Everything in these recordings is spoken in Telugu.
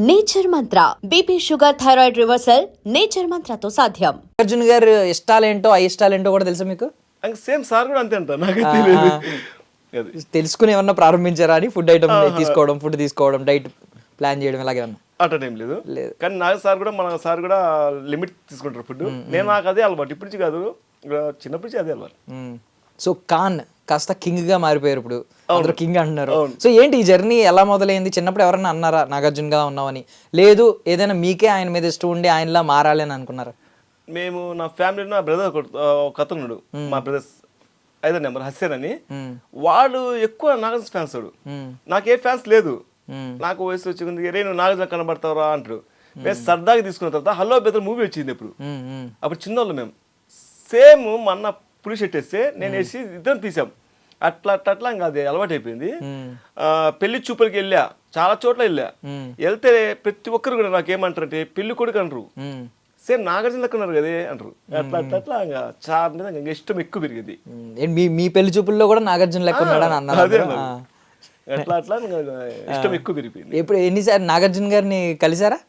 Nature Mantra BP sugar thyroid reversal nature మంత్రతో సాధ్యం. అర్జున్ గారు ఇష్టాలేంటో ఇష్టాలేంటో కూడా తెలుసా మీకు? సేమ్ సార్ కూడా అంతే అంట, నాకు తెలియదు. తెలుసుకుని ఏమన్నా ప్రారంభించారా అని? ఫుడ్ ఐటమ్ తీసుకోవడం, ఫుడ్ తీసుకోవడం, డైట్ ప్లాన్ చేయడం ఇలాగే ఉన్నా అటేం లేదు. కానీ నాకు సార్ కూడా, మన సార్ కూడా లిమిట్ తీసుకుంటారు ఫుడ్. నేను నాకు అదే అలవాటు, ఇప్పటి నుంచి కాదు, చిన్నప్పటి నుంచి అదే అలవాటు. సో ఖాన్ కాస్త కింగ్ గా మారిపోయారు, ఇప్పుడు అందరూ కింగ్ అంటున్నారు. సో ఏంటి ఈ జర్నీ ఎలా మొదలైంది? చిన్నప్పుడు ఎవరన్నా అన్నారా నాగార్జున గా ఉన్నావని? లేదు ఏదైనా మీకే ఆయన మీద ఇష్టం ఉండి ఆయనలా మారాలి అని అనుకున్నారా? మేము నా ఫ్యామిలీలో నా బ్రదర్ ఒక అతనుడు, మా బ్రదర్స్ 5వ నెంబర్ హస్సేన్ అని, వాడు ఎక్కువ నాగార్జున ఫ్యాన్స్. వాడు నాకే ఫ్యాన్స్ లేదు. నాకు వయసు వచ్చింది, రే నువ్వు నాగార్జున కనబడతావురా అంటాడు. మేము సరదాగా తీసుకున్న తర్వాత హలో బెదర్ మూవీ వచ్చింది. అప్పుడు చిన్నోళ్ళు మేము, సేమ్ మా అన్న పులి షర్ట్ వేస్తే నేను వేసి ఇద్దరం తీసాం. అట్లా ఇంకా అది అలవాటు అయిపోయింది. పెళ్లి చూపులకి వెళ్ళా, చాలా చోట్ల వెళ్తే ప్రతి ఒక్కరు కూడా నాకేమంటారు అంటే పెళ్లి కొడుకు అంటారు, సేమ్ నాగార్జున లెక్క ఉన్నారు కదే అంటారు. అట్లా ఇంకా చాలా ఇంకా ఇష్టం ఎక్కువ పెరిగింది. మీ పెళ్లి చూపుల్లో కూడా నాగార్జున లెక్క ఉన్నాడని అన్నారు. అట్లా ఇష్టం ఎక్కువ పెరిగిపోయింది. ఎప్పుడు ఎన్నిసార్లు నాగార్జున గారిని కలిసారా?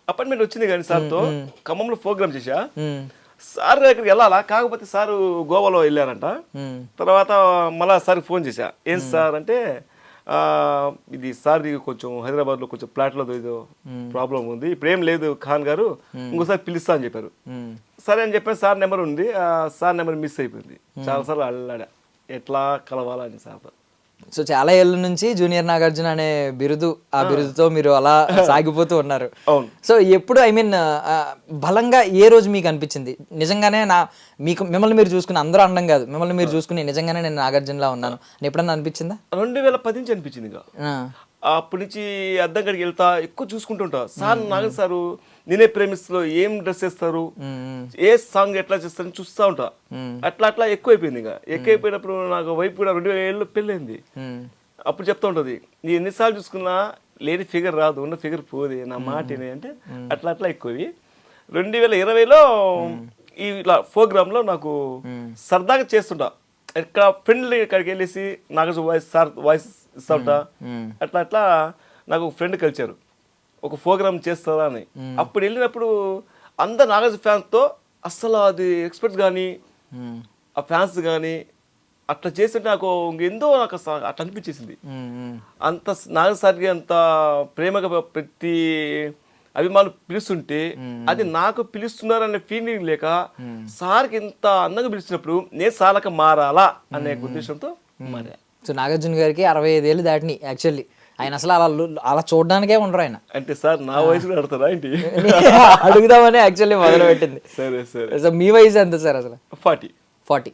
అపాయింట్మెంట్ వచ్చింది కానీ సార్తో ఖమ్మంలో ప్రోగ్రామ్ చేశా. సార్ దగ్గరికి వెళ్ళాలా, కాకపోతే సారు గోవాలో వెళ్ళారంట. తర్వాత మళ్ళా సార్కి ఫోన్ చేశా, ఏం సార్ అంటే ఇది సార్ కొంచెం హైదరాబాద్లో కొంచెం ప్లాట్లో ఏదో ప్రాబ్లం ఉంది, ఇప్పుడు ఏం లేదు ఖాన్ గారు, ఇంకోసారి పిలుస్తా అని చెప్పారు. సరే అని చెప్పాను. సార్ నెంబర్ ఉంది, సార్ నెంబర్ మిస్ అయిపోయింది. చాలాసార్లు అల్లాడా ఎట్లా కలవాలని సార్తో. సో చాలా ఏళ్ళ నుంచి జూనియర్ నాగార్జున అనే బిరుదు, ఆ బిరుదుతో మీరు అలా సాగిపోతూ ఉన్నారు. సో ఎప్పుడు బలంగా ఏ రోజు మీకు అనిపించింది నిజంగానే మిమ్మల్ని మీరు చూసుకుని, అందరూ అనడం కాదు, మిమ్మల్ని మీరు చూసుకుని నిజంగానే నేను నాగార్జునలా ఉన్నాను అని ఎప్పుడన్నా అనిపించిందా? 2010 నుంచి అనిపించింది. ఇంకా అప్పటి నుంచి అద్దం గడికి వెళ్తా, ఎక్కువ చూసుకుంటుంటా. సార్ నాగర్ సారు నేనే ప్రేమిస్తా ఏం డ్రెస్ వేస్తారు, ఏ సాంగ్ ఎట్లా చేస్తారని చూస్తూ ఉంటా. అట్లా ఎక్కువైపోయింది. ఇంకా ఎక్కువైపోయినప్పుడు నాకు వైపు కూడా 2007లో పెళ్ళైంది. అప్పుడు చెప్తా ఉంటుంది, నీ ఎన్నిసార్లు చూసుకున్నా లేని ఫిగర్ రాదు, ఉన్న ఫిగర్ పోదే, నా మాటనే అంటే అట్లా ఎక్కువ. 2020లో ఈ ఇట్లా ప్రోగ్రాంలో నాకు సరదాగా చేస్తుంటా, ఇక్కడ ఫ్రెండ్లీ ఇక్కడికి వెళ్ళేసి నాగార్జున వాయిస్ ఇస్తా ఉంటా. అట్లా నాకు ఫ్రెండ్ కలిచారు, ఒక ప్రోగ్రామ్ చేస్తారా అని. అప్పుడు వెళ్ళినప్పుడు అందరు నాగార్జున ఫ్యాన్స్తో అస్సలు అది ఎక్స్పర్ట్స్ కానీ ఆ ఫ్యాన్స్ కానీ అట్లా చేస్తుంటే నాకు ఎంతో నాకు అట్లా అనిపించేసింది. అంత నాగర్ సార్కి అంత ప్రేమగా ప్రతి అభిమానులు పిలుస్తుంటే అది నాకు పిలుస్తున్నారనే ఫీలింగ్ లేక, సార్కి ఇంత అందంగా పిలుస్తున్నప్పుడు నేను సార్లక మారాలా అనే ఉద్దేశంతో మారా. సో నాగార్జున గారికి 65 ఏళ్ళు దాటిని. యాక్చువల్లీ ఆయన అసలు అలా చూడడానికే ఉండరు ఆయన. అంటే సార్ నా వయసు కూడా అడుగుతారా ఏంటి అడుగుదామని యాక్చువల్లీ మొదలు పెట్టింది. సరే. సో మీ వయసు ఎంత సార్ అసలు? 40.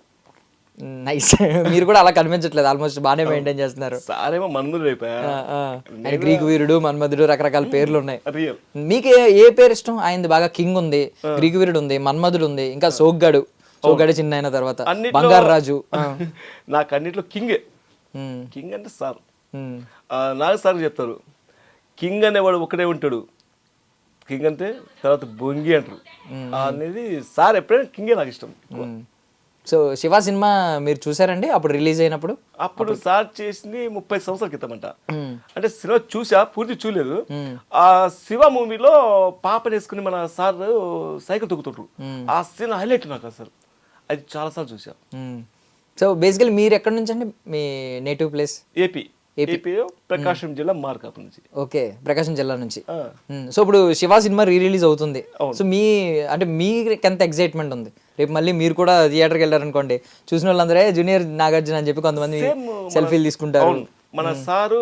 నైస్. మీరు కూడా అలా కనిపించట్లేదు, ఆల్మోస్ట్ బాగానే మెయింటైన్ చేస్తున్నారు. సారేమో మన్మధుడు అయిపోయా, గ్రీకు వీరుడు, మన్మధుడు, రకరకాల పేర్లు ఉన్నాయి. మీకు ఏ పేరు ఇష్టం? ఆయనది బాగా కింగ్ ఉంది, గ్రీకు వీరుడు ఉంది, మన్మధుడు ఉంది, ఇంకా సోగ్గాడు చిన్న అయిన తర్వాత బంగారు రాజు. నాకు అన్నిట్లో కింగ్ అంటే సార్. నాకు సార్ చెప్తారు, కింగ్ అనేవాడు ఒకడే ఉంటాడు, కింగ్ అంటే తర్వాత బొంగి అంటారు అనేది. సార్ ఎప్పుడైనా కింగే నాకు ఇష్టం. సో శివ సినిమా మీరు చూసారండి అప్పుడు రిలీజ్ అయినప్పుడు? అప్పుడు సార్ చేసింది 30 సంవత్సరాల క్రితం అంట. అంటే సినిమా చూసా, పూర్తి చూడలేదు. ఆ శివ మూవీలో పాపని వేసుకుని మన సార్ సైకిల్ తొక్కుతుంటారు, ఆ సీన్ హైలైట్ నాకు అసలు. అది చాలా సార్లు చూసా. సో బేసికలీ మీరు ఎక్కడి నుంచి అండి? మీ నేటివ్ ప్లేస్? ఏపీలో ప్రకాశం జిల్లా మార్కాపు నుంచి. ఓకే, ప్రకాశం జిల్లా నుంచి. సో ఇప్పుడు శివ సినిమా రిలీజ్ అవుతుంది. సో మీకు ఎంత ఎక్సైట్మెంట్ ఉంది? రేపు మళ్ళీ మీరు కూడా థియేటర్కి వెళ్ళారనుకోండి, చూసిన వాళ్ళందరే జూనియర్ నాగార్జున అని చెప్పి కొంతమంది సెల్ఫీలు తీసుకుంటారు. మన సారు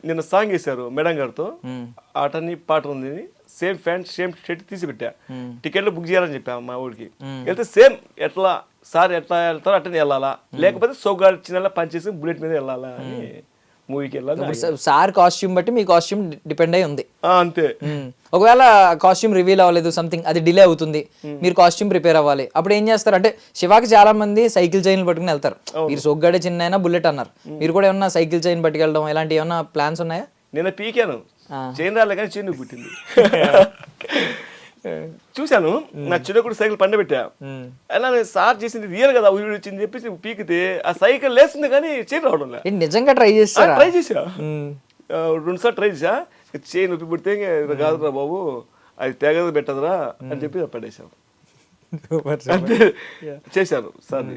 నిన్న సాంగ్ వేశారు మేడం గారితో, ఆటని పాట ఉంది, సేమ్ ప్యాంట్ సేమ్ షర్ట్ తీసి పెట్టా, టికెట్లు బుక్ చేయాలని చెప్పా మా ఊరికి. వెళ్తే సేమ్ ఎట్లా సార్ ఎట్లా వెళ్తారో అట్లనే వెళ్ళాలా, లేకపోతే సోగ్గాడు చిన్న పనిచేసి బుల్లెట్ మీద వెళ్ళాలా అని మూవీకి వెళ్ళాలి. సార్ కాస్ట్యూమ్ బట్టి మీ కాస్ట్యూమ్ డిపెండ్ అయి ఉంది అంతే. ఒకవేళ కాస్ట్యూమ్ రివీల్ అవ్వలేదు, సంథింగ్ అది డిలే అవుతుంది, మీరు కాస్ట్యూమ్ ప్రిపేర్ అవ్వాలి, అప్పుడు ఏం చేస్తారు? అంటే శివాకి చాలా మంది సైకిల్ చైన్లు పట్టుకుని వెళ్తారు, మీరు సోగ్గాడే చిన్న అయినా బుల్లెట్ అన్నారు, మీరు కూడా ఏమన్నా సైకిల్ చైన్ పట్టుకెళ్ళడం ఇలాంటి ఏమన్నా ప్లాన్స్ ఉన్నాయా? నేను పీకాను, చైన్ రాలే కానీ చైన్ పుట్టింది. చూశాను, నా చిన్నప్పుడు సైకిల్ పండబెట్టా, అలా సార్ చేసింది రియల్ కదా ఊరి వచ్చింది చెప్పేసి పీకితే ఆ సైకిల్ లేస్తుంది కానీ చైన్ రావడం లేదు. నిజంగా ట్రై చేసా 2 సార్లు ట్రై చేసా, చేయి నొప్పి పుడితే ఇది కాదురా బాబు అది తెగదు పెట్టదురా అని చెప్పి పడేశాను. అంటే చేశాను సార్.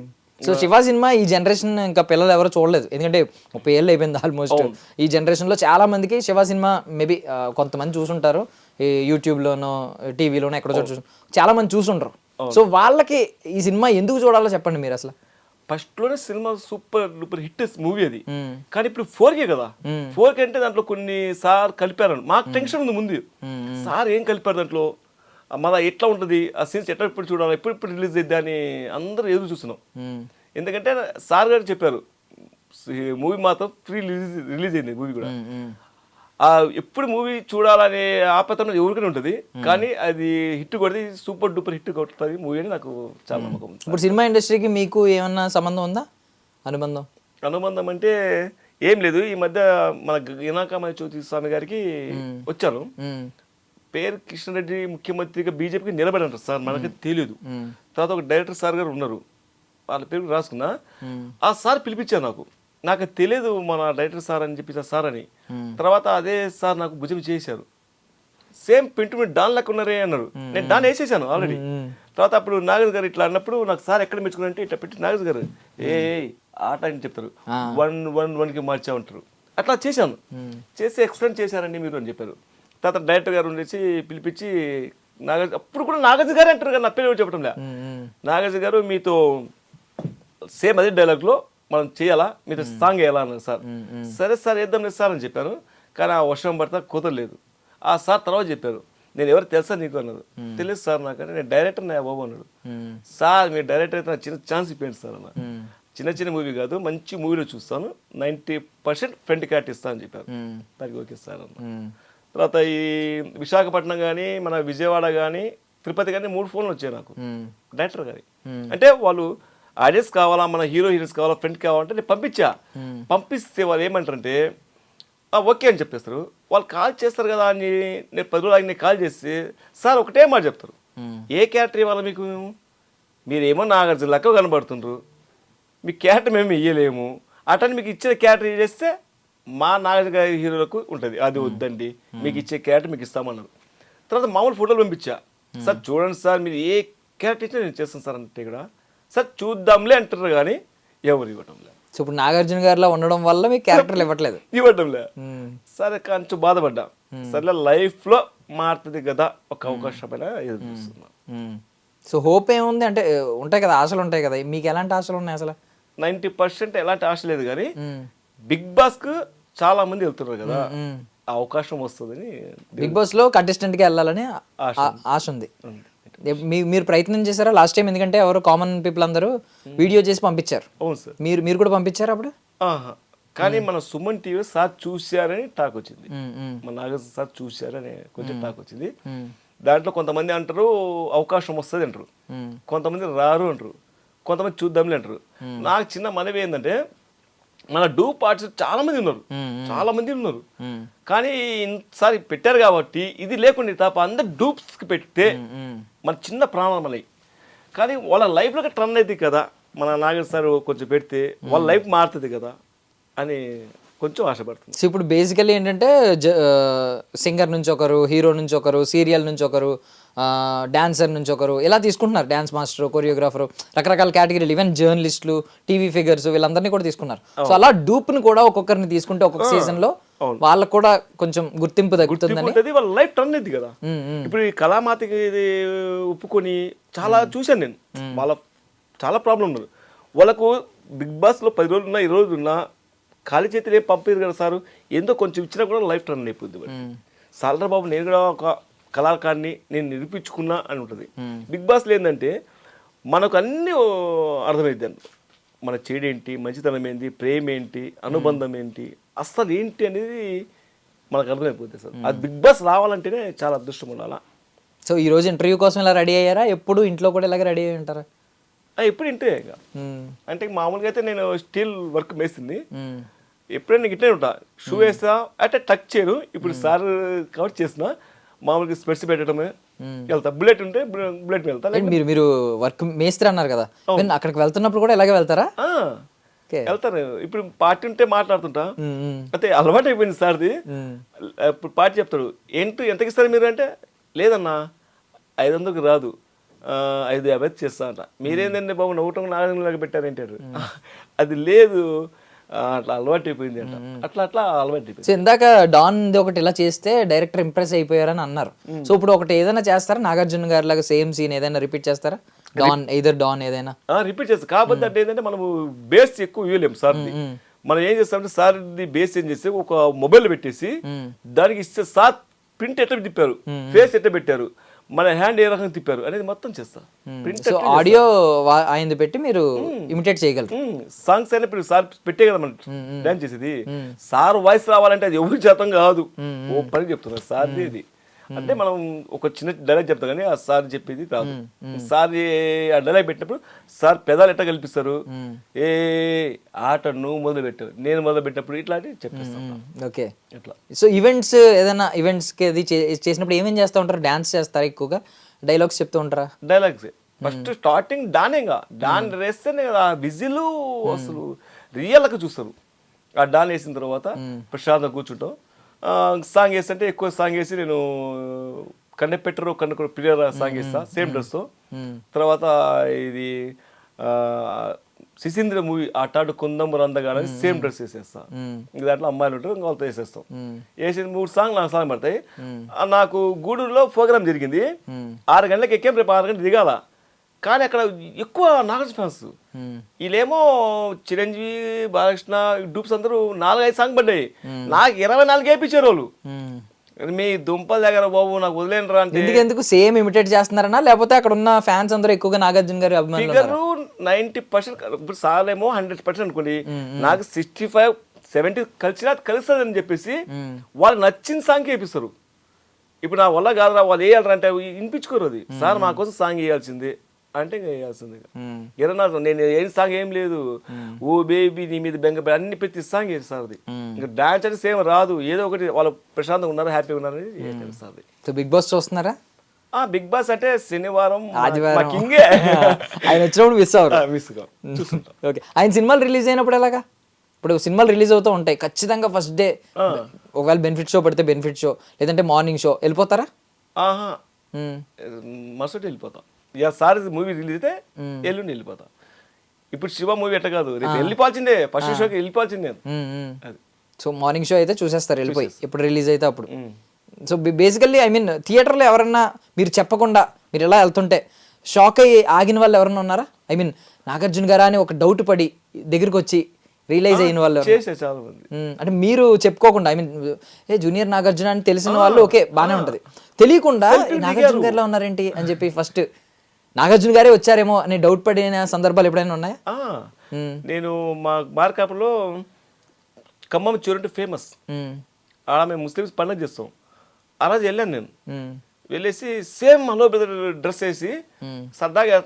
సో శివ సినిమా ఈ జనరేషన్ ఇంకా పిల్లలు ఎవరు చూడలేదు, ఎందుకంటే 30 ఏళ్ళు అయిపోయింది ఆల్మోస్ట్. ఈ జనరేషన్లో చాలా మందికి శివ సినిమా మేబీ కొంతమంది చూసుంటారు, ఈ యూట్యూబ్లోనో టీవీలోనో ఎక్కడో చూసు చాలా మంది చూసుంటారు. సో వాళ్ళకి ఈ సినిమా ఎందుకు చూడాలో చెప్పండి మీరు అసలు. ఫస్ట్ లోనే cinema super duper hit movie అది, కానీ ఇప్పుడు 4K కదా. 4K అంటే దాంట్లో కొన్ని సార్ కలిపారు, మాకు టెన్షన్ ఉంది ముందు సార్ ఏం కలిపారు దాంట్లో, మళ్ళీ ఎట్లా ఉంటుంది ఆ సీన్స్ ఎట్లా ఇప్పుడు చూడాలి, ఎప్పుడు రిలీజ్ అయ్యిద్ది అని అందరూ ఎదురు చూస్తున్నాం. ఎందుకంటే సార్ గారు చెప్పారు మూవీ మాత్రం రిలీజ్ అయింది మూవీ కూడా. ఎప్పుడు మూవీ చూడాలనే ఆపత్రం ఎవరికైనా ఉంటుంది, కానీ అది హిట్ కొడితే సూపర్ డూపర్ హిట్ కొడుతుంది మూవీ అని నాకు చాలా నమ్మకం. ఇప్పుడు సినిమా ఇండస్ట్రీకి మీకు ఏమన్నా సంబంధం ఉందా, అనుబంధం అంటే ఏం లేదు. ఈ మధ్య మన గీనాకామయ్య చౌదరి స్వామి గారికి వచ్చాను, పేరు కృష్ణారెడ్డి ముఖ్యమంత్రిగా బీజేపీకి నిలబడి సార్, మనకి తెలియదు. తర్వాత ఒక డైరెక్టర్ సార్ గారు ఉన్నారు, వాళ్ళ పేరు రాసుకున్నా. ఆ సార్ పిలిపించారు, నాకు తెలియదు మన డైరెక్టర్ సార్ అని చెప్పి సార్ అని. తర్వాత అదే సార్ నాకు భుజం చేశారు, సేమ్ పింటు మీరు డాన్ లెక్క ఉన్నారే అన్నారు. నేను డాన్ వేసేసాను ఆల్రెడీ. తర్వాత అప్పుడు నాగేష్ గారు ఇట్లా అన్నప్పుడు నాకు సార్ ఎక్కడ మెచ్చుకున్నారంటే ఇట్లా పెట్టి నాగేష్ గారు ఏ ఆట అని చెప్తారు, 1-1-1కి మార్చా ఉంటారు. అట్లా చేశాను, చేసి ఎక్స్ప్లెయిన్ చేశారండి మీరు అని చెప్పారు. తర్వాత డైరెక్టర్ గారు ఉండేసి పిలిపించి నాగేష్, అప్పుడు కూడా నాగేష్ గారు అంటారు కదా, నా పేరు చెప్పడం లే, నాగేష్ గారు మీతో సేమ్ అదే డైలాగ్లో మనం చేయాలా, మీతో సాంగ్ వేయాలా అన్నారు సార్. సరే సార్ వేద్దాం లేదు సార్ అని చెప్పాను, కానీ ఆ వర్షం పడితే కుదరలేదు. ఆ సార్ తర్వాత చెప్పారు, నేను ఎవరు తెలుసా నీకు అన్నారు. తెలియదు సార్ నాకంటే, నేను డైరెక్టర్ నా బాబు అన్నాడు. సార్ మీరు డైరెక్టర్ అయితే నాకు చిన్న ఛాన్స్ ఇప్పించండి సార్ అన్న, చిన్న మూవీ కాదు మంచి మూవీలో చూస్తాను, 90% ఫ్రంట్ క్యాట్ ఇస్తాను అని చెప్పారు. దానికి ఓకే సార్ అన్న. తర్వాత ఈ విశాఖపట్నం కానీ మన విజయవాడ కానీ తిరుపతి కానీ 3 ఫోన్లు వచ్చాయి నాకు డైరెక్టర్ గారి. అంటే వాళ్ళు ఆడియన్స్ కావాలా, మన హీరోయిన్స్ కావాలా, ఫ్రెండ్ కావాలంటే నేను పంపిస్తే వాళ్ళు ఏమంటారంటే ఓకే అని చెప్పేస్తారు. వాళ్ళు కాల్ చేస్తారు కదా అని నేను 10 రోజులు నేను కాల్ చేస్తే సార్ ఒకటే మాట చెప్తారు, ఏ క్యారెక్టర్ ఇవ్వాలి మీకు, మీరేమో నాగార్జున లెక్క కనబడుతుండ్రు, మీ క్యారెక్టర్ మేము ఇయ్యలేము, అటని మీకు ఇచ్చిన క్యారెక్టర్ చేస్తే మా నాగార్జున గారి హీరోలకు ఉంటుంది, అది వద్దండి మీకు ఇచ్చే క్యారెక్టర్ మీకు ఇస్తామన్నారు. తర్వాత మామూలు ఫోటోలు పంపించా, సార్ చూడండి సార్ మీరు ఏ క్యారెక్టర్ ఇచ్చినా నేను చేస్తాను సార్ అంటే కూడా సార్ చూద్దాంలే అంటారు కానీ ఎవరు ఇవ్వటంలే. సో ఇప్పుడు నాగార్జున గారిలో ఉండడం వల్ల మీకు క్యారెక్టర్లు ఇవ్వటంలే. సరే కొంచెం బాధపడ్డా, సర్లే లైఫ్లో మారుతుంది కదా ఒక అవకాశం అయినా ఎదురు చూస్తున్నా. సో హోప్ ఏముంది అంటే ఉంటాయి కదా, ఆశలు ఉంటాయి కదా, మీకు ఎలాంటి ఆశలు ఉన్నాయి అసలు? 90% ఎలాంటి ఆశ లేదు, కానీ బిగ్ బాస్ కు చాలా మంది వెళ్తున్నారు కదా, ఆ అవకాశం వస్తుందని. బిగ్ బాస్ లో కంటెస్టెంట్ గా వెళ్ళాలని ఆశ ఉంది. మీరు ప్రయత్నం చేశారా లాస్ట్ టైం? ఎందుకంటే ఎవరు కామన్ పీపుల్ అందరూ వీడియో చేసి పంపించారు. అవును సార్. మీరు కూడా పంపించారు అప్పుడు? కానీ మన సుమన్ టీవీ సార్ చూశారని టాక్ వచ్చింది, మన నాగార్జున సార్ చూశారని కొంచెం టాక్ వచ్చింది. దాంట్లో కొంతమంది అంటారు అవకాశం వస్తుంది అంటారు, కొంతమంది రారు అంటారు, కొంతమంది చూద్దాంలే అంటారు. నాకు చిన్న మనవి ఏంటంటే మన డూప్ ఆర్టిస్ట్ చాలా మంది ఉన్నారు, కానీ ఈసారి పెట్టారు కాబట్టి ఇది లేకుండా తప్ప అందరు డూప్స్కి పెడితే మన చిన్న ప్రాణాలు మనవి, కానీ వాళ్ళ లైఫ్లోకి టర్న్ అవుతుంది కదా, మన నాగేష్ సార్ కొంచెం పెడితే వాళ్ళ లైఫ్ మారుతుంది కదా అని కొంచెం ఆశపడుతుంది. సో ఇప్పుడు బేసికల్లీ ఏంటంటే సింగర్ నుంచి ఒకరు, హీరో నుంచి ఒకరు, సీరియల్ నుంచి ఒకరు, డాన్సర్ నుంచి ఒకరు, ఇలా తీసుకుంటున్నారు. డాన్స్ మాస్టర్, కొరియోగ్రాఫర్, రకరకాల కేటగిరీలు, ఈవెన్ జర్నలిస్టులు, టీవీ ఫిగర్స్, వీళ్ళందరినీ కూడా తీసుకున్నారు. సో అలా డూప్ని కూడా ఒక్కొక్కరిని తీసుకుంటే ఒక్కొక్క సీజన్ లో వాళ్ళకు కూడా కొంచెం గుర్తింపు తగ్గుతుందని, వాళ్ళ లైఫ్ టర్న్ అయింది కదా. ఇప్పుడు ఈ కళామాతకి ఒప్పుకొని చాలా చూశాను నేను, వాళ్ళ చాలా ప్రాబ్లం ఉన్నారు. వాళ్ళకు బిగ్ బాస్ లో 10 రోజులు ఉన్నా 20 రోజులు ఉన్నా ఖాళీ చేతులు ఏం పంపారు కదా సార్, ఎంతో కొంచెం ఇచ్చినా కూడా లైఫ్ టర్న్ అయిపోద్ది. సాల్రా బాబు నేను కూడా ఒక కళాకారుని నేను నిరూపించుకున్నా అని ఉంటుంది. బిగ్ బాస్లో ఏంటంటే మనకు అన్నీ అర్థమైద్ది, మన చెడేంటి, మంచితనం ఏంటి, ప్రేమ ఏంటి, అనుబంధం ఏంటి, అస్సలు ఏంటి అనేది మనకు అర్థమైపోతుంది సార్. అది బిగ్ బాస్ రావాలంటేనే చాలా అదృష్టం ఉండాలా. సో ఈ రోజు ఇంటర్వ్యూ కోసం ఇలా రెడీ అయ్యారా? ఎప్పుడు ఇంట్లో కూడా ఇలాగ రెడీ అయ్యి ఉంటారా? ఎప్పుడు ఇంటే అంటే మామూలుగా అయితే నేను స్టీల్ వర్క్ వేసింది, ఎప్పుడైనా నీకు ఇట్లనే ఉంటా, షూ వేస్తా అంటే టచ్ చేయను. ఇప్పుడు సార్ కవర్ చేసిన మామూలుగా స్పెట్స్ పెట్టడమే వెళ్తా, బుల్లెట్ ఉంటే బుల్లెట్ వెళ్తా. మీరు వర్క్ మేస్త్రి అన్నారు కదా, అక్కడికి వెళ్తున్నప్పుడు కూడా ఇలాగే వెళ్తారా? వెళ్తారు. ఇప్పుడు పార్టీ ఉంటే మాట్లాడుతుంటా, అయితే అలవాటు అయిపోయింది సార్ది. ఇప్పుడు పార్టీ చెప్తాడు, ఎంతకి ఇస్తారు మీరు అంటే, లేదన్నా 500కి రాదు, 550 చేస్తా అంట. మీరేందండి బాబు నవ్వటం నాలుగు పెట్టారంటారు. అది లేదు, అట్లా అలవాటు అయిపోయింది అంట. అట్లా అలవాటు అయిపోయింది. సో ఇందాక డాన్ ఒకటి ఇలా చేస్తే డైరెక్టర్ ఇంప్రెస్ అయిపోయారని అన్నారు. సో ఇప్పుడు ఒకటి ఏదైనా చేస్తారా నాగార్జున గారి లాగా సేమ్ సీన్ ఏదైనా రిపీట్ చేస్తారా? డాన్ ఏదైనా రిపీట్ చేస్తాం. కాకపోతే అంటే ఏంటంటే మనము బేస్ ఎక్కువ ఇవ్వలేము సార్ది. మనం ఏం చేస్తామంటే సార్ది బేస్ ఏం చేస్తే ఒక మొబైల్ పెట్టేసి దానికి ఇస్తే సార్ ప్రింట్ ఎట్లా తిప్పారు, ఫేస్ ఎట్లా పెట్టారు, మన హ్యాండ్ ఏ రకంగా తిప్పారు అనేది మొత్తం చేస్తా. ప్రింట్ ఆడియో ఆయనది పెట్టి మీరు ఇమిటేట్ చేయగలరు. సాంగ్స్ అయినా ఇప్పుడు సార్ పెట్టే కదా మనం డాన్స్ చేసేది. సార్ వాయిస్ రావాలంటే అది ఎవరి శాతం కాదు, ఓ పని చెప్తున్నారు సార్ది ఇది. అంటే మనం ఒక చిన్న డైలాగ్ చెప్తాం కానీ ఆ సార్ చెప్పేది రాదు. సార్ ఆ డైలాగ్ పెట్టినప్పుడు సార్ పెదాలు ఎట్లా కల్పిస్తారు, ఏ ఆట నువ్వు మొదలు పెట్టావు నేను మొదలు పెట్టినప్పుడు ఇట్లాంటి చెప్పేస్తాను. ఓకే, సో ఈవెంట్స్ ఏదైనా ఈవెంట్స్కి అది చేసినప్పుడు ఏమేం చేస్తూ ఉంటారు? డాన్స్ చేస్తారా ఎక్కువగా, డైలాగ్స్ చెప్తూ ఉంటారా? డైలాగ్స్ ఫస్ట్ స్టార్టింగ్ డానేగా, డాన్ వేస్తేనే ఆ విజిల్ అసలు రియల్గా చూస్తారు. ఆ డాన్ వేసిన తర్వాత ప్రశాంతంగా కూర్చుంటాం. సాంగ్ వేస్తుంటే ఎక్కువ సాంగ్ వేసి నేను కన్నెపెట్టరు కన్ను ప్రియర్ సాంగ్ వేస్తా సేమ్ డ్రెస్తో. తర్వాత ఇది శిశీంద్ర మూవీ ఆటాడు కొందము రందగానే సేమ్ డ్రెస్ వేసేస్తా. దాంట్లో అమ్మాయిలు ఉంటారు, ఇంకా వాళ్ళతో వేసేస్తాం. వేసి 3 సాంగ్ 4 సాంగ్ పడతాయి. నాకు గూడూరులో ప్రోగ్రామ్ జరిగింది, 6 గంటలకు ఎక్కాం, రేపు 6 గంటలకు దిగాల. కానీ అక్కడ ఎక్కువ నాగార్జున ఫ్యాన్స్. వీళ్ళేమో చిరంజీవి, బాలకృష్ణ, డూప్స్ అందరూ 4-5 సాంగ్ పడ్డాయి. నాకు 24 వేయించారు వాళ్ళు. మీ దుంపల దగ్గర బాబు నాకు వదిలేనరా అంటే ఎందుకు సేమ్ ఇమిటేట్ చేస్తున్నారనా, లేకపోతే అక్కడ ఉన్న ఫ్యాన్స్ అందరూ ఎక్కువగా నాగార్జున గారి అభిమానులు? 90% ఇప్పుడు సార్ ఏమో 100% అనుకోండి, నాకు 65-70 కలుస్తుంది అని చెప్పేసి వాళ్ళు నచ్చిన సాంగ్ వేపిస్తారు. ఇప్పుడు నా వల్ల కాదురా వాళ్ళు వేయాలంటే వినిపించుకోరు. అది సార్ మా కోసం సాంగ్ వేయాల్సిందే అంటే ఇంకా వేయాల్సింది. నేను ఏ సాంగ్ ఏం లేదు, ఓ బేబీ నీ మీద బెంగ అన్ని ప్రతి సాంగ్ వేస్తారు. అది ఇంకా డాన్స్ అంటే సేమ్ రాదు, ఏదో ఒకటి వాళ్ళు ప్రశాంతంగా ఉన్నారు, హ్యాపీగా ఉన్నారు అనేది తెలుస్తుంది. సో బిగ్ బాస్ చూస్తున్నారా? బిగ్ బాస్ అంటే శనివారం ఆదివారం కింగే ఆయన వచ్చినప్పుడు మిస్ అవ్వరు. మిస్ ఓకే, ఆయన సినిమాలు రిలీజ్ అయినప్పుడు ఎలాగా? ఇప్పుడు సినిమాలు రిలీజ్ అవుతూ ఉంటాయి ఖచ్చితంగా ఫస్ట్ డే, ఒకవేళ బెనిఫిట్ షో పడితే బెనిఫిట్ షో, లేదంటే మార్నింగ్ షో వెళ్ళిపోతారా? మరుసటి వెళ్ళిపోతాం. ఇక సార్ మూవీ రిలీజ్ అయితే ఎల్లుండి వెళ్ళిపోతా. ఇప్పుడు శివ మూవీ ఎట్ట కాదు, రేపు వెళ్ళిపోవాల్సిందే, ఫస్ట్ షోకి వెళ్ళిపోవాల్సిందే. సో మార్నింగ్ షో అయితే చూసేస్తారు వెళ్ళిపోయి, ఎప్పుడు రిలీజ్ అయితే అప్పుడు. సో బేసికల్లీ ఐ మీన్ థియేటర్లో ఎవరన్నా మీరు చెప్పకుండా మీరు ఎలా వెళ్తుంటే షాక్ అయ్యి ఆగిన వాళ్ళు ఎవరన్నా ఉన్నారా? ఐ మీన్ నాగార్జున గారా అని ఒక డౌట్ పడి దగ్గరికి వచ్చి రియలైజ్ అయిన వాళ్ళు చాలా మంది. అంటే మీరు చెప్పుకోకుండా, I mean a junior Nagarjuna అని తెలిసిన వాళ్ళు ఓకే బాగానే ఉంటది, తెలియకుండా నాగార్జున గారిలో ఉన్నారేంటి అని చెప్పి ఫస్ట్ నాగార్జున గారే వచ్చారేమో అని డౌట్ పడిన సందర్భాలు ఎప్పుడైనా ఉన్నాయా? నేను మా మార్కాపులో ఖమ్మం చూరంటే ఫేమస్, ఆడ మేము ముస్లిమ్స్ పండుగ చేస్తాం. ఆ రోజు వెళ్ళాను నేను, వెళ్ళేసి సేమ్ హలో బ్రదర్ డ్రెస్ వేసి సరదాగా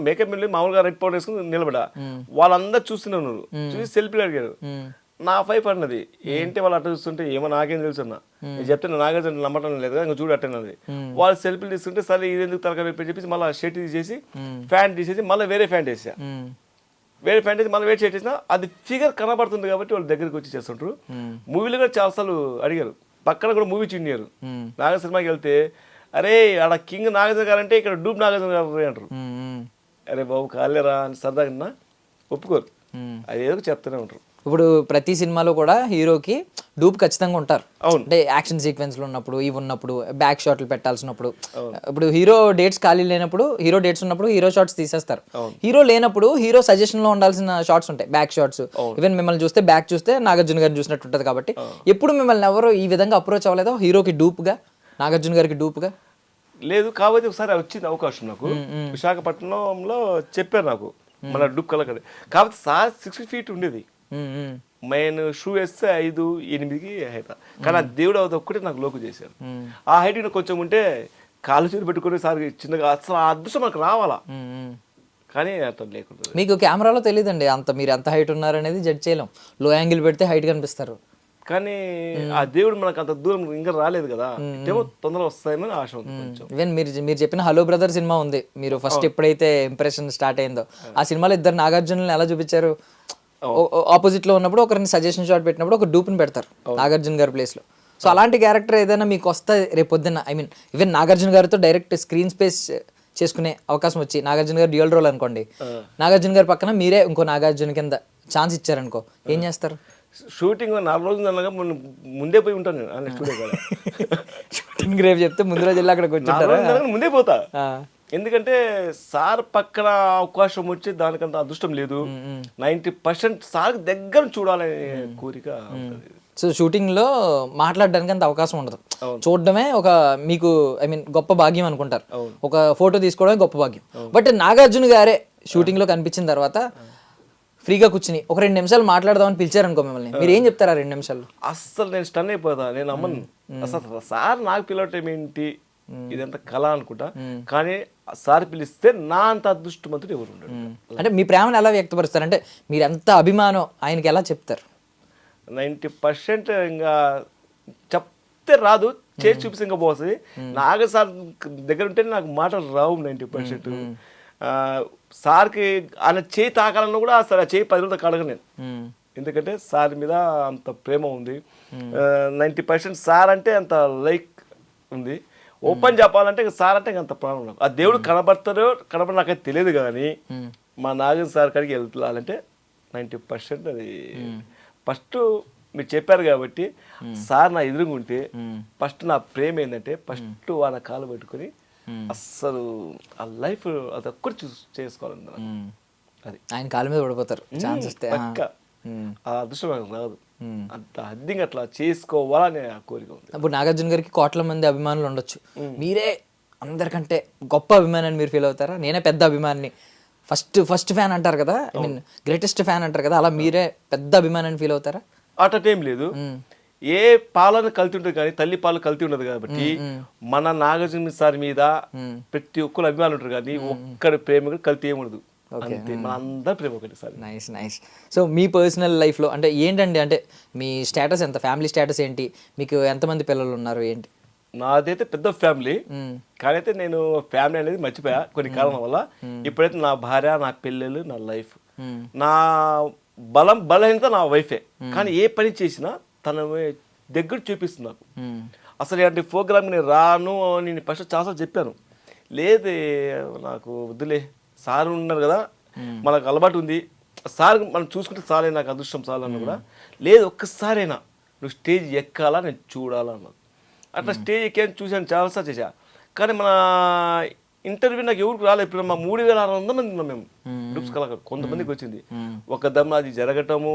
మేకప్ వెళ్ళి మామూలుగా రెడ్ పౌడర్ వేసుకుని నిలబడా. వాళ్ళందరూ చూస్తున్నారు, చూసి సెల్ఫీలు అడిగారు. నా వైఫ్ అన్నది ఏంటి వాళ్ళు అట్లా చూస్తుంటే ఏమో నాకేం తెలుసు అన్న, నేను చెప్తే నాగార్జున నమ్మటం లేదు ఇంకా చూడు అట్టన్నది. వాళ్ళు సెల్ఫీలు తీసుకుంటే సరే ఇది ఎందుకు తలకాయ చెప్పేసి మళ్ళీ షర్ట్ తీసేసి ప్యాంట్ తీసేసి మళ్ళీ వేరే ప్యాంట్ వేసా, వేరే ప్యాంట్ వేసి మళ్ళీ వేరే షర్ట్ వేసినా అది ఫిగర్ కనబడుతుంది కాబట్టి వాళ్ళు దగ్గరికి వచ్చి చేస్తుంటారు. మూవీలు కూడా చాలా సార్లు అడిగారు, పక్కన కూడా మూవీ చిన్నారు. నాగ సినిమాకి వెళ్తే అరే ఆడ కింగ్ నాగార్జున గారు అంటే ఇక్కడ డూప్ నాగార్జున గారు అంటారు. అరే బాబు కాలేరా అని సరదాగా ఒప్పుకోరు, అది ఏదో చెప్తూనే ఉంటారు. ఇప్పుడు ప్రతి సినిమాలో కూడా హీరోకి డూప్ ఖచ్చితంగా ఉంటారు. అంటే యాక్షన్ సీక్వెన్స్లు ఉన్నప్పుడు, ఇవి ఉన్నప్పుడు, బ్యాక్ షాట్లు పెట్టాల్సినప్పుడు. ఇప్పుడు హీరో డేట్స్ ఖాళీ లేనప్పుడు, హీరో డేట్స్ ఉన్నప్పుడు హీరో షాట్స్ తీసేస్తారు. హీరో లేనప్పుడు హీరో సజెషన్ లో ఉండాల్సిన షాట్స్ ఉంటాయి, బ్యాక్ షాట్స్. ఈవెన్ మిమ్మల్ని చూస్తే బ్యాక్ చూస్తే నాగార్జున గారిని చూసినట్టు ఉంటుంది. కాబట్టి ఎప్పుడు మిమ్మల్ని ఎవరు ఈ విధంగా అప్రోచ్ అవ్వలేదో, హీరోకి డూప్ గా, నాగార్జున గారికి డూప్ గా? లేదు, కాబట్టి ఒకసారి వచ్చింది అవకాశం నాకు, విశాఖపట్నంలో చెప్పారు నాకు మన డూప్ కలర్. కాబట్టి సార్ 6 feet ఉండేది, మెయిన్ షూ వేస్తే 5-8కి హైట్. కానీ ఆ దేవుడు అది ఒక్కటే నాకు లోకు చేశారు. ఆ హైట్ కొంచెం ఉంటే కాలు చేతులు పెట్టుకుని సార్ చిన్నగా అసలు ఆ అదృష్టం మనకు రావాలా, కానీ అట్లా లేకుండా. మీకు కెమెరాలో తెలియదండి అంత మీరు ఎంత హైట్ ఉన్నారనేది జడ్జ్ చేయలేం. లో యాంగిల్ పెడితే హైట్ కనిపిస్తారు, కానీ ఆ దేవుడు మనకు అంత దూరం ఇంకా రాలేదు కదా, ఏమో తొందరగా వస్తాయని ఆశ ఉంది కొంచెం. ఈవెన్ మీరు చెప్పిన హలో బ్రదర్ సినిమా ఉంది, మీరు ఫస్ట్ ఎప్పుడైతే ఇంప్రెషన్ స్టార్ట్ అయిందో ఆ సినిమాలో ఇద్దరు నాగార్జున ఎలా చూపించారు, ఆపోజిట్ లో ఉన్నప్పుడు ఒకరిని సజెషన్ షాట్ పెట్టినప్పుడు ఒక డూప్ని పెడతారు నాగార్జున గారి ప్లేస్ లో. సో అలాంటి క్యారెక్టర్ ఏదైనా మీకు వస్తే రేపు పొద్దున్న ఐ మీన్ ఈవెన్ నాగార్జున గారితో డైరెక్ట్ స్క్రీన్ స్పేస్ చేసుకునే అవకాశం వచ్చి నాగార్జున గారు డ్యూయల్ రోల్ అనుకోండి, నాగార్జున గారి పక్కన మీరే ఇంకో నాగార్జున కింద ఛాన్స్ ఇచ్చారనుకో, ఏం చేస్తారు? షూటింగ్ 4 రోజులు అనగా ముందే పోయి ఉంటాను నేను స్టూడియో కాడ. షూటింగ్ రేపు చెప్తే ముందు రోజు వెళ్ళి అక్కడికి వచ్చుంటారా? ముందే పోతా, ఎందుకంటే సార్ పక్కన అవకాశం వచ్చి దానికంత అదృష్టం లేదు. 90% సార్ దగ్గర చూడాలనే కోరిక ఉంటుంది. సో షూటింగ్ లో మాట్లాడడానికి అంత అవకాశం ఉండదు, చూడడమే ఒక మీకు ఐ మీన్ గొప్ప భాగ్యం అనుకుంటారు, ఒక ఫోటో తీసుకోవడమే గొప్ప భాగ్యం. బట్ నాగార్జున గారే షూటింగ్ లో కనిపించిన తర్వాత ఫ్రీగా కూర్చుని ఒక 2 నిమిషాలు మాట్లాడదామని పిలిచారనుకో మిమ్మల్ని, మీరు ఏం చెప్తారా 2 నిమిషాలు? అస్సలు నేను స్టన్ అయిపోతా, నేను అమ్మను. అసలు సార్ నాకు పిలవటం ఏంటి, ఇదంతా కళ అనుకుంటా. కానీ సార్ పిలిస్తే నా అంత అదృష్టవంతుడు ఎవరు ఉండడు. అంటే మీ ప్రేమను ఎలా వ్యక్తపరుస్తారు, అంటే మీరు ఎంత అభిమానం ఆయనకి ఎలా చెప్తారు? 90% ఇంకా చెప్తే రాదు, చేసి చూపిస్తే ఇంకా పోతుంది. నాగ సార్ దగ్గర ఉంటే నాకు మాటలు రావు 90%. సార్కి ఆయన చేయి తాకాలన్నా కూడా సరే చేయి 10 రోజులు కడగ నేను, ఎందుకంటే సార్ మీద అంత ప్రేమ ఉంది. 90% సార్ అంటే అంత లైక్ ఉంది. ఓపెన్ చెప్పాలంటే సార్ అంటే అంత ప్రాణం నాకు. ఆ దేవుడు కనబడతారో కనబడి నాకైతే తెలియదు, కానీ మా నాగన్ సార్ కాడికి వెళ్ళాలంటే 90% అది. ఫస్ట్ మీరు చెప్పారు కాబట్టి సార్ నా ఎదురుగుంటే ఫస్ట్ నా ప్రేమ ఏంటంటే ఫస్ట్ వాళ్ళ కాలు పెట్టుకుని అస్సలు ఆ లైఫ్ అది ఒక్కటి చేసుకోవాలన్నా అది. ఆయన కాలు మీద పడిపోతారు ఛాన్స్ వస్తే, ఆ అదృష్టం నాకు రాదు, అంత అద్దీగా అట్లా చేసుకోవాలని ఆ కోరిక ఉంది. ఇప్పుడు నాగార్జున గారికి కోట్ల మంది అభిమానులు ఉండొచ్చు, మీరే అందరికంటే గొప్ప అభిమాని మీరు ఫీల్ అవుతారా? నేనే పెద్ద అభిమాని, ఫస్ట్ ఫ్యాన్ అంటారు కదా, ఐ మీన్ గ్రేటెస్ట్ ఫ్యాన్ అంటారు కదా, అలా మీరే పెద్ద అభిమాని ఫీల్ అవుతారా? అటేం లేదు, ఏ పాలన కల్తీ ఉంటుంది కానీ తల్లి పాలు కల్తీ ఉండదు కాబట్టి మన నాగార్జున సార్ మీద ప్రతి ఒక్కరు అభిమానులు ఉంటారు, కానీ ఒక్కడి ప్రేమ కూడా కల్తీ ఏముండదు, అంతే మన అందరి ప్రేమ ఒకటి సార్. నైస్. సో మీ పర్సనల్ లైఫ్లో అంటే ఏంటండి, అంటే మీ స్టేటస్ ఎంత, ఫ్యామిలీ స్టేటస్ ఏంటి, మీకు ఎంతమంది పిల్లలు ఉన్నారు ఏంటి? నాదైతే పెద్ద ఫ్యామిలీ, కానీ అయితే నేను ఫ్యామిలీ అనేది మర్చిపోయా కొన్ని కారణం వల్ల. ఇప్పుడైతే నా భార్య, నా పిల్లలు, నా లైఫ్, నా బలహీనత నా వైఫే. కానీ ఏ పని చేసినా తన దగ్గర చూపిస్తుంది నాకు. అసలు ఇలాంటి ప్రోగ్రామ్ నేను రాను, నేను ఫస్ట్ చాలాసార్లు చెప్పాను, లేదు నాకు వద్దులే, సార్ ఉన్నారు కదా మనకు అలవాటు ఉంది, సార్ మనం చూసుకుంటే చాలే, నాకు అదృష్టం చాలన్నా కూడా లేదు, ఒక్కసారైనా నువ్వు స్టేజ్ ఎక్కాలా, నేను చూడాలన్నది. అట్లా స్టేజ్ ఎక్కాను, చూశాను, చాలాసార్లు చేశా. కానీ మన ఇంటర్వ్యూ నాకు ఎవరికి రాలేదు. ఇప్పుడు మా 3600 మంది ఉన్నాం మేము గ్రూప్స్ కళాకారు, కొంతమందికి వచ్చింది. ఒక దమ్మ అది జరగటము,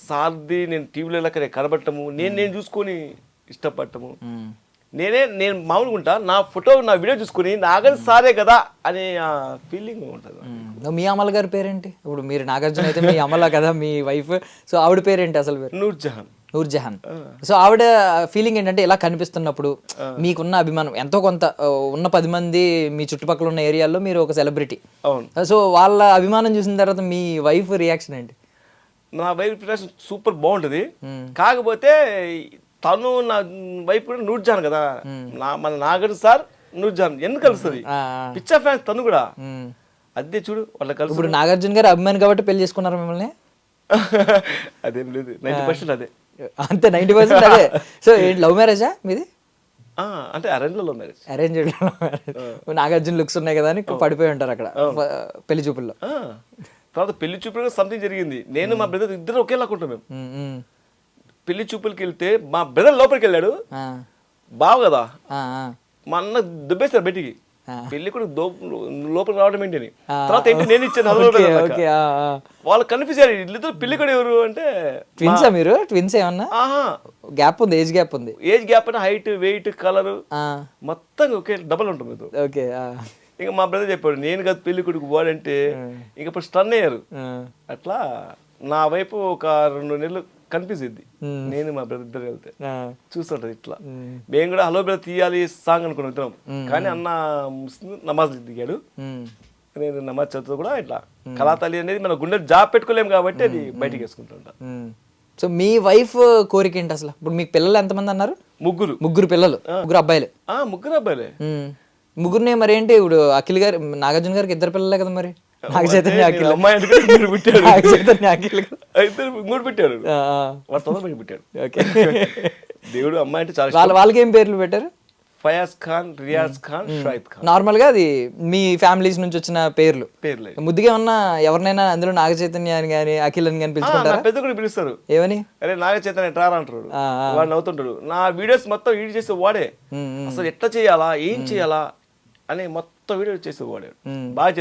సార్ది నేను టీవీలో కనబడటము, నేను చూసుకొని ఇష్టపడటము. నేను మామూలుగా ఉంటా, నా ఫోటో నా వీడియో చూసుకుని నాగార్జున సారే కదా అనే ఫీలింగ్ ఉంటుంది. మీ అమల గారి పేరేంటి? ఇప్పుడు మీరు నాగార్జున అయితే మీ అమల కదా మీ వైఫ్, సో ఆవిడ పేరేంటి అసలు పేరు? నూర్జహాన్. సో ఆవిడ ఫీలింగ్ ఏంటంటే ఇలా కనిపిస్తున్నప్పుడు మీకున్న అభిమానం ఎంతో కొంత ఉన్న 10 మంది మీ చుట్టుపక్కల ఉన్న ఏరియాలో మీరు ఒక సెలబ్రిటీ, సో వాళ్ళ అభిమానం చూసిన తర్వాత మీ వైఫ్ రియాక్షన్ ఏంటి? నా వైఫ్ రియాక్షన్ సూపర్ బాగుంటుంది. కాకపోతే తను నా వైఫ్ కూడా నూర్జహాన్ కదా, మన నాగార్జున సార్ నూర్జహాన్ ఎందుకు కలుస్తుంది, పిచ్చా ఫ్యాన్స్ తను కూడా. అదే చూడు వాళ్ళ కలిసి. ఇప్పుడు నాగార్జున గారు అభిమాని కాబట్టి పెళ్లి చేసుకున్నారు మిమ్మల్ని? అదేం లేదు, 90% అదే, అంతే 90% అదే. సో ఏంటి లవ్ మ్యారేజా మీది? అంటే arrange love marriage. Nagarjuna looks ఉన్నాయి కదా అని పడిపోయి ఉంటారు అక్కడ పెళ్లి చూపుల్లో. తర్వాత పెళ్లి చూపులు సంథింగ్ జరిగింది. నేను మా బ్రదర్ ఇద్దరు ఒకేలా ఉంటాం మేము. పెళ్లి చూపులకి వెళ్తే మా బ్రదర్ లోపలికి వెళ్ళాడు, బావు కదా, మా అన్న దుబ్బేశారు బయటికి. పెళ్లి కూడా లోపలికి రావడం ఏంటి అని. తర్వాత ఏంటి నేను ఇచ్చాను, వాళ్ళు కన్ఫ్యూజ్ అయ్యారు, ఇల్లు పెళ్లి కూడా ఎవరు అంటే. ట్విన్సా మీరు? ట్విన్స్ ఏమన్నా గ్యాప్ ఉంది? ఏజ్ గ్యాప్ ఉంది? ఏజ్ గ్యాప్ అంటే హైట్, వెయిట్, కలర్ మొత్తం ఒకే డబల్ ఉంటుంది. ఓకే. ఇంకా మా బ్రదర్ చెప్పాడు, నేను కదా పెళ్లి కొడుకు వాడంటే ఇంక ఇప్పుడు స్టన్ అయ్యారు. అట్లా నా వైపు ఒక 2 నెలలు కన్ఫ్యూజ్ అయింది. నేను మా బ్రదర్ ఇద్దరు వెళ్తే చూస్తుంటది ఇట్లా. మేము కూడా హలో బ్రదర్ తీయాలి సాంగ్ అనుకుని వెళ్తున్నాం, కానీ అన్న ముస్లిం నమాజ్ దిగాడు, నేను నమాజ్ చదువుతూ కూడా ఇట్లా కళాతల్లి అనేది మన గుండె జాబ్ పెట్టుకోలేము కాబట్టి అది బయటకు వేసుకుంటుంటా. సో మీ వైఫ్ కోరిక ఏంటి అసలు? ఇప్పుడు మీకు పిల్లలు ఎంతమంది అన్నారు? ముగ్గురు పిల్లలు, ముగ్గురు అబ్బాయిలే. ముగ్గురు అబ్బాయిలే. ముగ్గురునే మరి ఏంటి ఇప్పుడు అఖిల్ గారు నాగార్జున గారికి 2 పిల్లలే కదా మరి? నాగ చైతన్య అఖిల్ అమ్మాయి అంటే మీరు పుట్టాడు నాగ చైతన్య అఖిల్ ఇద్దరు ఇంకోటి పెట్టాడు వాడు తొందరగా పెట్టాడు. ఓకే దేవుడు అమ్మాయి అంటే చాలా వాళ్ళకి ఏం పేర్లు పెట్టారు? ఫయాజ్ ఖాన్, రియాజ్ ఖాన్, షాహిద్ ఖాన్. నార్మల్ గా అది మీ ఫ్యామిలీస్ నుంచి వచ్చిన పేర్లు. పేర్లే ముద్దుగా ఉన్న ఎవరినైనా అందులో నాగ చైతన్య అని కానీ అఖిల్ అని కానీ పిలుచుకుంటారా? పెద్ద కూడా పిలుస్తారు. ఏమని? అరే నాగ చైతన్య ఎట్రా అంటారు, వాడు నవ్వుతుంటాడు. నా వీడియోస్ మొత్తం ఎడిట్ చేసే వాడే. అసలు ఎట్లా చేయాలా, ఏం చేయాలా అని మొత్తం వీడియో చేసే వాడే. బాగా